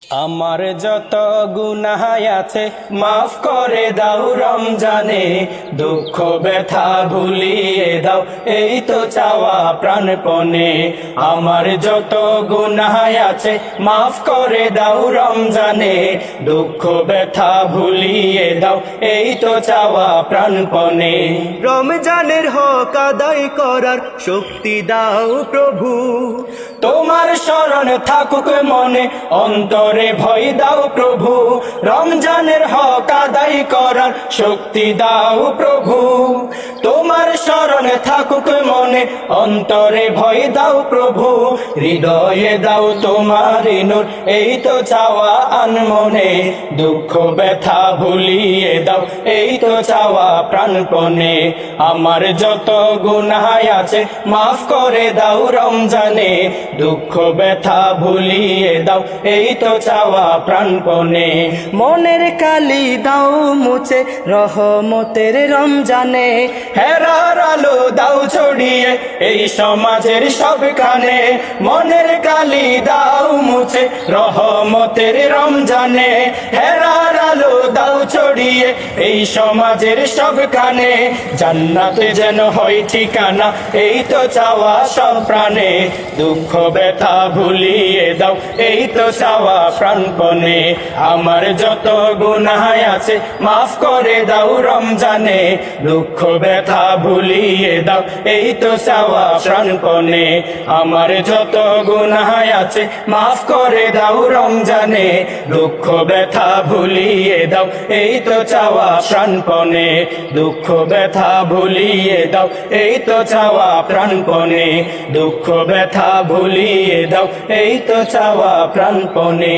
আমার যত গুনাহ আছে মাফ করে দাও রমজানে, দুঃখ ব্যথা ভুলিয়ে দাও এই তো চাওয়া প্রাণপণে। আমার যত গুনাহ আছে মাফ করে দাও রমজানে, দুঃখ ব্যথা ভুলিয়ে দাও এই তো চাওয়া প্রাণপণে। রমজানের হক আদায় করার শক্তি দাও প্রভু, তোমার শরণ থাকুক মনে, অন্তরে ভয় দাও প্রভু। রমজানের হক আদায় করার শক্তি দাও প্রভু, তোমার শরণ থাকুক মনে, অন্তরে ভয় দাও প্রভু। হৃদয়ে দাও তোমার নূর এই তো চাওয়া আনমনে, দুঃখ ব্যথা ভুলিয়ে দাও এই তো চাওয়া প্রাণপণে। আমার যত গুনাহ আছে মাফ করে দাও রমজানে, দুঃখ ব্যথা ভুলিয়ে দাও এই তো চাওয়া প্রাণপণে। মনের কালি দাও মুছে রহমতের রমজানে, হেরার আলো দাও ছড়িয়ে এই সমাজের সবখানে। মনের কালি দাও মুছে রহমতের রমজানে, হেরার আলো দাও ছড়িয়ে এই সমাজের সবখানে। জান্নাতে যেন হয় ঠিকানা এই তো চাওয়া সব প্রাণে, দুঃখ ব্যথা ভুলিয়ে দাও এই তো চাওয়া প্রাণপণে। আমার যত গুনাহ আছে মাফ করে দাও রমজানে, দুঃখ ব্যথা ভুলিয়ে দাও এই তো চাওয়া প্রাণপণে। আমার যত গুনাহ আছে মাফ করে দাও রমজানে, দুঃখ ব্যথা ভুলিয়ে দাও এই তো চাওয়া প্রাণপণে। দুঃখ ব্যথা ভুলিয়ে দাও এই তো চাওয়া প্রাণপণে, দুঃখ ব্যথা ভুলিয়ে দাও এই তো চাওয়া প্রাণপণে।